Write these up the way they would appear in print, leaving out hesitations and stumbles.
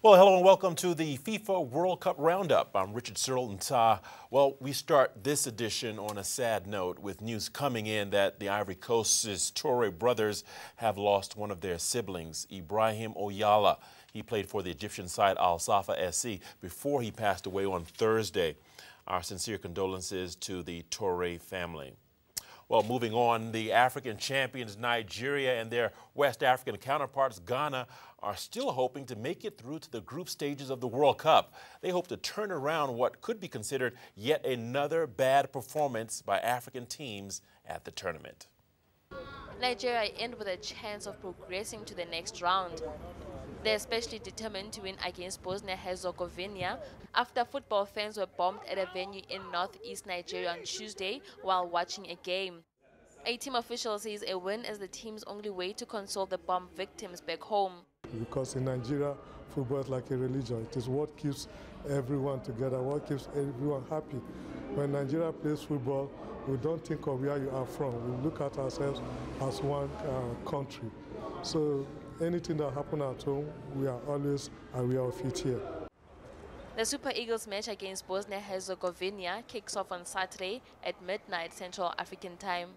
Well, hello and welcome to the FIFA World Cup Roundup. I'm Richard Searle and well, we start this edition on a sad note with news coming in that the Ivory Coast's Toure brothers have lost one of their siblings, Ibrahim Oyala. He played for the Egyptian side Al Safa SC before he passed away on Thursday. Our sincere condolences to the Toure family. Well, moving on, the African champions Nigeria and their West African counterparts Ghana are still hoping to make it through to the group stages of the World Cup. They hope to turn around what could be considered yet another bad performance by African teams at the tournament. Nigeria end with a chance of progressing to the next round. They're especially determined to win against Bosnia-Herzegovina after football fans were bombed at a venue in northeast Nigeria on Tuesday while watching a game. A team official says a win is the team's only way to console the bomb victims back home. Because in Nigeria, football is like a religion. It is what keeps everyone together, what keeps everyone happy. When Nigeria plays football, we don't think of where you are from. We look at ourselves as one country. So anything that happens at home, we are always aware of it here. The Super Eagles match against Bosnia-Herzegovina kicks off on Saturday at midnight Central African time.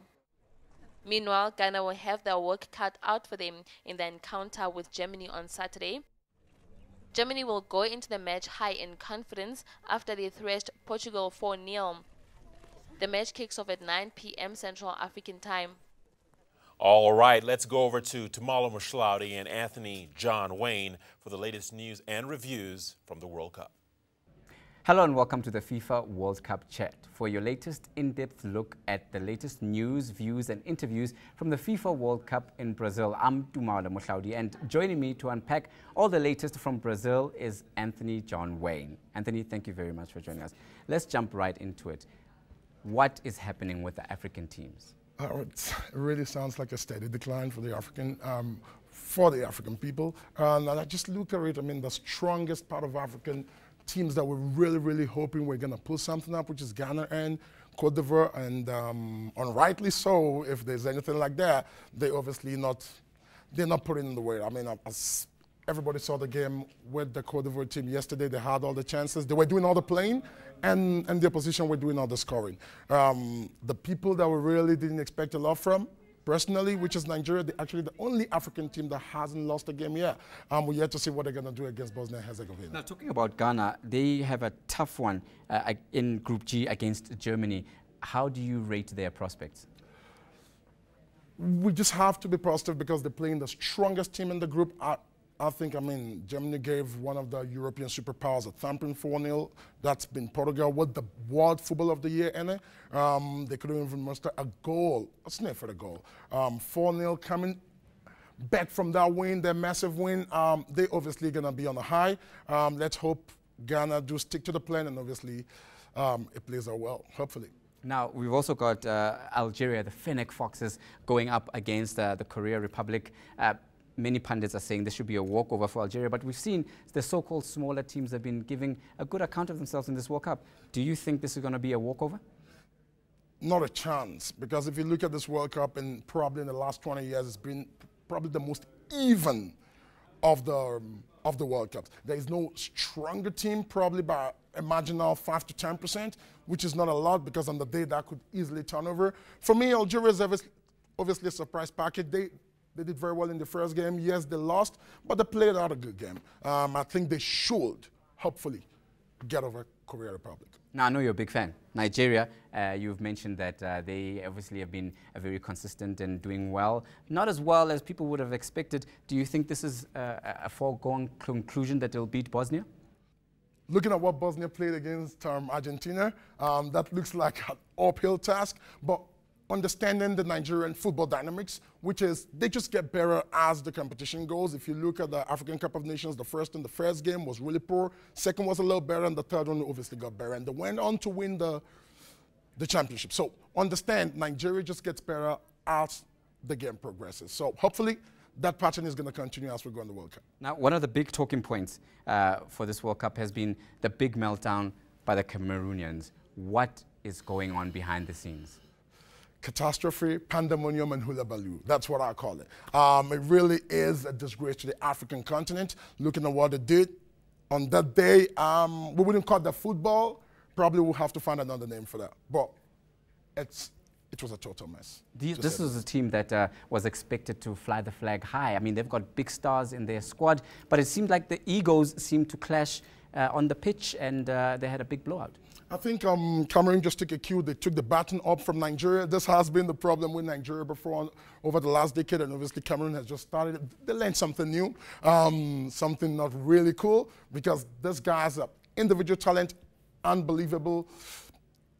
Meanwhile, Ghana will have their work cut out for them in the encounter with Germany on Saturday. Germany will go into the match high in confidence after they thrashed Portugal 4-0. The match kicks off at 9 p.m. Central African time. All right, let's go over to Tamala Mushlaudi and Anthony John Wayne for the latest news and reviews from the World Cup. Hello and welcome to the FIFA World Cup chat. For your latest in-depth look at the latest news, views and interviews from the FIFA World Cup in Brazil, I'm Tamala Mushlaudi, and joining me to unpack all the latest from Brazil is Anthony John Wayne. Anthony, thank you very much for joining us. Let's jump right into it. What is happening with the African teams? It really sounds like a steady decline for the African people. And I just look at it, I mean, the strongest part of African teams that we're really hoping we're going to pull something up, which is Ghana and Cote d'Ivoire, and unrightly so, if there's anything like that, they're not putting in the weight. I mean, as everybody saw the game with the Cote d'Ivoire team yesterday, they had all the chances, they were doing all the playing, and the opposition were doing all the scoring. The people that we really didn't expect a lot from, personally, which is Nigeria, they're actually the only African team that hasn't lost a game yet. We're yet to see what they're going to do against Bosnia-Herzegovina. Now, talking about Ghana, they have a tough one in Group G against Germany. How do you rate their prospects? We just have to be positive because they're playing the strongest team in the group. I think, Germany gave one of the European superpowers a thumping 4-0. That's been Portugal with the World Football of the Year in it. They couldn't even muster a goal, a sniff at a goal. 4-0 coming back from that win, their massive win. They obviously going to be on a high. Let's hope Ghana do stick to the plan, and obviously it plays out well, hopefully. Now, we've also got Algeria, the Fennec Foxes, going up against the Korea Republic. Many pundits are saying this should be a walkover for Algeria, but we've seen the so-called smaller teams have been giving a good account of themselves in this World Cup. Do you think this is going to be a walkover? Not a chance, because if you look at this World Cup, and probably in the last 20 years, it's been probably the most even of the World Cups. There is no stronger team, probably by a marginal 5 to 10%, which is not a lot, because on the day that could easily turn over. For me, Algeria is obviously a surprise package. They did very well in the first game. Yes, they lost, but they played out a good game. I think they should, hopefully, get over Korea Republic. Now, I know you're a big fan. Nigeria, you've mentioned that they obviously have been very consistent and doing well. Not as well as people would have expected. Do you think this is a foregone conclusion that they'll beat Bosnia? Looking at what Bosnia played against Argentina, that looks like an uphill task. But understanding the Nigerian football dynamics, which is they just get better as the competition goes. If you look at the African Cup of Nations, the first game was really poor. Second was a little better, and the third one obviously got better. And they went on to win the championship. So understand, Nigeria just gets better as the game progresses. So hopefully that pattern is going to continue as we go in the World Cup. Now, one of the big talking points for this World Cup has been the big meltdown by the Cameroonians. What is going on behind the scenes? Catastrophe, pandemonium, and hula baloo. That's what I call it. It really is a disgrace to the African continent. Looking at what it did, On that day, we wouldn't call that football. Probably we'll have to find another name for that. But it was a total mess. This was a team that was expected to fly the flag high. I mean, they've got big stars in their squad, but it seemed like the egos seemed to clash on the pitch, and they had a big blowout. I think Cameroon just took a cue. They took the baton up from Nigeria. This has been the problem with Nigeria before over the last decade, and obviously Cameroon has just started. They learned something new, something not really cool, because this guy's individual talent, unbelievable.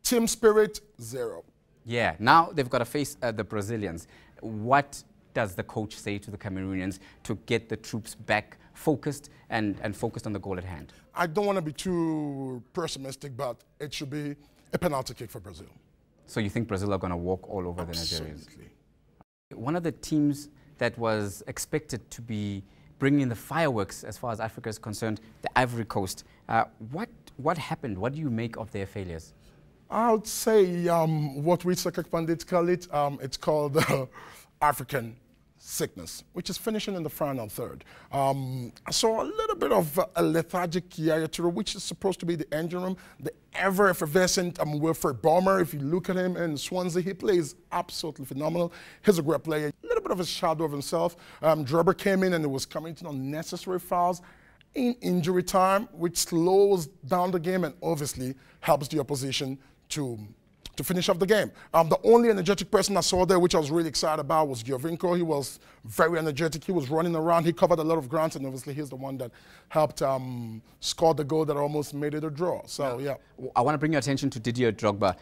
Team spirit, zero. Yeah, now they've got to face the Brazilians. What does the coach say to the Cameroonians to get the troops back focused and focused on the goal at hand? I don't want to be too pessimistic, but it should be a penalty kick for Brazil. So you think Brazil are going to walk all over Absolutely. the Nigerians? One of the teams that was expected to be bringing in the fireworks as far as Africa is concerned, the Ivory Coast. What happened? What do you make of their failures? I would say what we soccer pundits call it, it's called African sickness, which is finishing in the final third. I saw a little bit of a lethargic Yaya Toure, which is supposed to be the engine room, the ever-effervescent Wilfred Bomber. If you look at him in Swansea, he plays absolutely phenomenal. He's a great player. A little bit of a shadow of himself. Drebber came in and he was committing unnecessary fouls in injury time, which slows down the game and obviously helps the opposition to finish off the game. The only energetic person I saw there, which I was really excited about, was Giovinco. He was very energetic. He was running around. He covered a lot of ground, and obviously he's the one that helped score the goal that almost made it a draw. So, yeah. I want to bring your attention to Didier Drogba.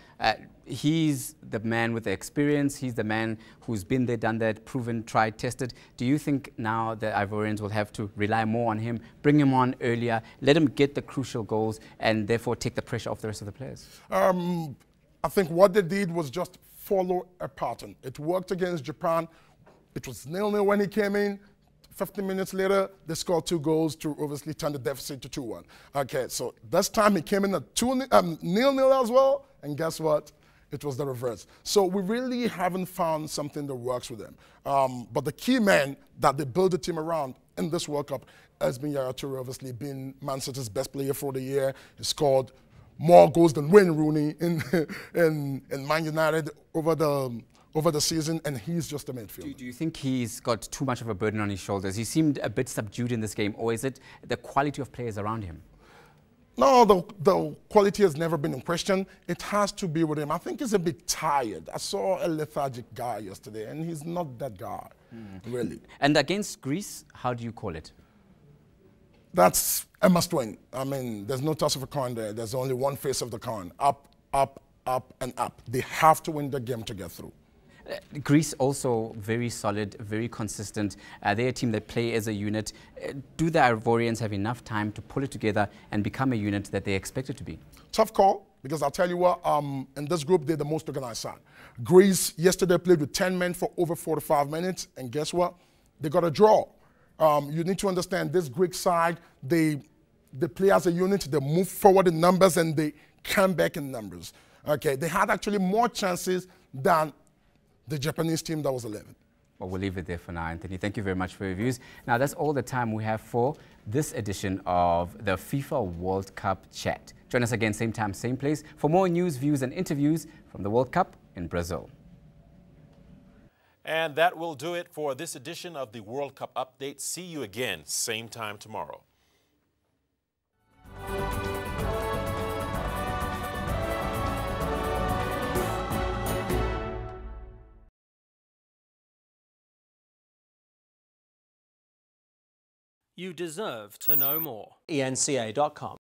He's the man with the experience. He's the man who's been there, done that, proven, tried, tested. Do you think now the Ivorians will have to rely more on him, bring him on earlier, let him get the crucial goals, and therefore take the pressure off the rest of the players? I think what they did was just follow a pattern. It worked against Japan. It was 0-0 when he came in. 15 minutes later, they scored 2 goals to obviously turn the deficit to 2-1. Okay, so this time he came in at 0-0 as well, and guess what? It was the reverse. So we really haven't found something that works with them. But the key man that they build the team around in this World Cup has been Yaya Toure, obviously being Man City's best player for the year. He scored more goals than Wayne Rooney in Man United over the season, and he's just a midfielder. Do you think he's got too much of a burden on his shoulders? He seemed a bit subdued in this game, or is it the quality of players around him? No, the quality has never been in question. It has to be with him. I think he's a bit tired. I saw a lethargic guy yesterday, and he's not that guy, really. And against Greece, how do you call it? That's a must-win. I mean, there's no toss of a coin there. There's only one face of the coin. Up, up, up, and up. They have to win the game to get through. Greece also very solid, very consistent. They're a team that play as a unit. Do the Ivorians have enough time to pull it together and become a unit that they expect it to be? Tough call, because I'll tell you what, in this group, they're the most organized side. Greece yesterday played with 10 men for over 45 minutes, and guess what? They got a draw. You need to understand this Greek side, they play as a unit, they move forward in numbers, and they come back in numbers. Okay, they had actually more chances than the Japanese team that was 11. Well, we'll leave it there for now, Anthony. Thank you very much for your views. Now, that's all the time we have for this edition of the FIFA World Cup Chat. Join us again, same time, same place, for more news, views, and interviews from the World Cup in Brazil. And that will do it for this edition of the World Cup Update. See you again, same time tomorrow. You deserve to know more. eNCA.com.